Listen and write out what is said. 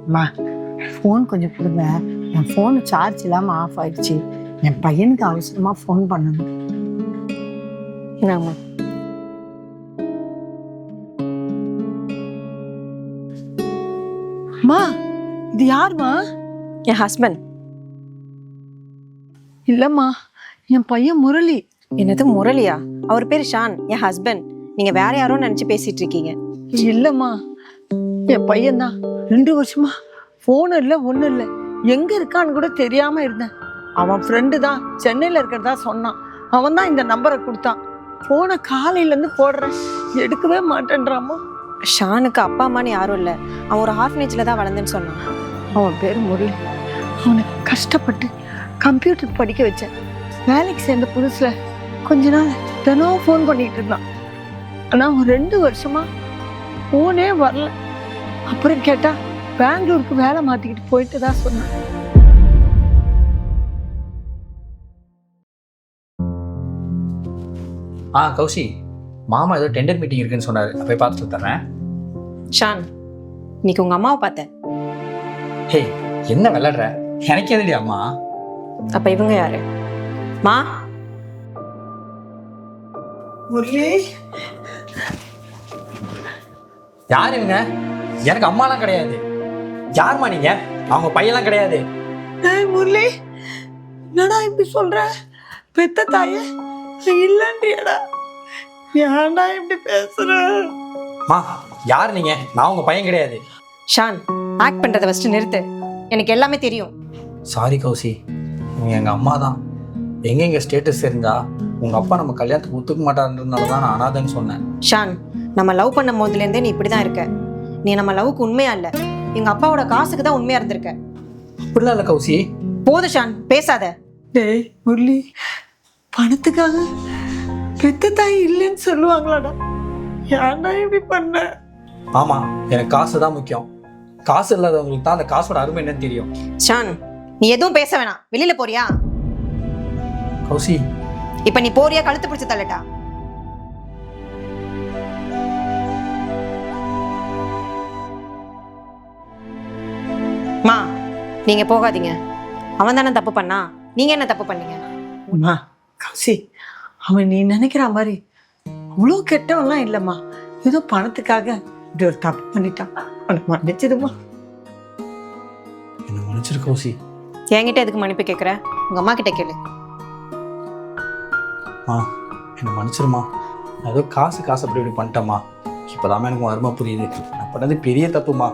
அம்மா ஃபோன் கொஞ்சம் கொடுங்க. என் ஃபோனு சார்ஜ் இல்லாமல் ஆஃப் ஆயிடுச்சு. என் பையனுக்கு அவசரமாக ஃபோன் பண்ணணும். என்னம்மா? அம்மா இது யாருமா? என் ஹஸ்பண்ட். இல்லைம்மா, என் பையன் முரளி. என்னது முரளியா? அவர் பேர் ஷான், என் ஹஸ்பண்ட். நீங்க வேற யாரோ நினைச்சு பேசிட்டு இருக்கீங்க. இல்லைம்மா, என் பையன்தான். 2 வருஷமா ஃபோன் இல்லை, ஒன்றும் இல்லை. எங்க இருக்கான்னு கூட தெரியாம இருந்தேன். அவன் ஃப்ரெண்டு தான் சென்னையில் இருக்கிறதா சொன்னான். அவன் தான் இந்த நம்பரை கொடுத்தான். ஃபோனை காலையிலேருந்து போடுறேன், எடுக்கவே மாட்டேன்றாமா. ஷானுக்கு அப்பா அம்மான்னு யாரும் இல்லை. அவன் ஒரு ஆர்ஃபனேஜில் தான் வளர்ந்துன்னு சொன்னான். அவன் பேர் முரளி. அவனை கஷ்டப்பட்டு கம்ப்யூட்டர் படிக்க வச்சேன். வேலைக்கு சேர்ந்த புதுசில் கொஞ்ச நாள் தினம் ஃபோன் பண்ணிட்டு இருந்தான். ஆனால் அவன் 2 வருஷமா ஃபோனே வரல. அப்புறம் கேட்டா பெங்களூருக்கு வேலை மாற்றிக்கிட்டு போயிட்டு தான் சொன்னான். கௌசி, மாமா ஏதோ டெண்டர் மீட்டிங் இருக்குன்னு சொன்னார். போய் பார்த்துட்டு தர்றேன். ஷான், இன்னைக்கு உங்க அம்மாவை பார்த்தேன். ஹே, என்ன விளையாடுற? எனக்கு எதுடி அம்மா? அப்ப இவங்க யாரு? மா முரளி, யார் இவங்க? எனக்கு அம்மாலாம் கிடையாது. யாருமா நீங்க? அவங்க பையன்லாம் கிடையாது. முரளி, என்னடா இப்படி சொல்ற? பெத்த தாயே இல்லன்றியடா. ஏன்டா இப்படி பேசுற? மா, யார் நீங்க? நான் உங்க பையன் கிடையாது. ஷான், ஆக்ட் பண்றதை ஃபர்ஸ்ட் நிறுத்து. எனக்கு எல்லாமே தெரியும். சாரி கௌசி, நீங்க எங்க அம்மா தான். எங்க ஸ்டேட்டஸ் தெரிஞ்சா உங்க அப்பா நம்ம கல்யாணத்துக்கு ஒத்துக்க மாட்டான்றதுனால தான் நான் அனாதன்னு சொன்னேன். ஷான், நம்ம லவ் பண்ண போதுலேருந்தே நீ இப்படிதான் இருக்க. நீ நம்ம லவ்க்கு உண்மையா இல்ல, எங்க அப்பாவோட காசுக்கு தான் உண்மையா இருந்திருக்க. அப்படிலாம் இல்லை கௌசி. போதும் ஷான், பேசாத. டேய் முரளி, பணத்துக்காக பெத்த தாய் இல்லைன்னு சொல்லுவாங்களாடா? ஏன்டா இப்படி பண்ண? ஆமா, எனக்கு காசு தான் முக்கியம். காசு இல்லாதவங்களுக்கு தான் அந்த காசோட அருமை என்னன்னு தெரியும். ஷான், நீ எதுவும் பேச வேணாம். வெளியில போறியா? கௌசி, இப்ப நீ போறியா? கழுத்து பிடிச்சு தள்ளட்டா? மா, நீங்க போகாதீங்க. அவன் தானே தப்பு பண்ணா, நீங்க என்ன தப்பு பண்ணீங்க? அம்மா கௌசி, அவன் நீ நினைக்கிற மாதிரி அவ்வளோ கெட்டவன்லாம் இல்லைம்மா. ஏதோ பணத்துக்காக இப்படி ஒரு தப்பு பண்ணிட்டான். அவனை மன்னிச்சிடுமா. என்ன மன்னிச்சிரு கௌசி. என்கிட்ட எதுக்கு மன்னிப்பு கேட்குற? உங்க அம்மா கிட்ட கேளு. என்னை மன்னிச்சிருமா. ஏதோ காசு அப்படி இப்படி பண்ணிட்டேம்மா. இப்போதாம்மா எனக்கு அருமை புரியுது. நான் பண்ணது பெரிய தப்புமா.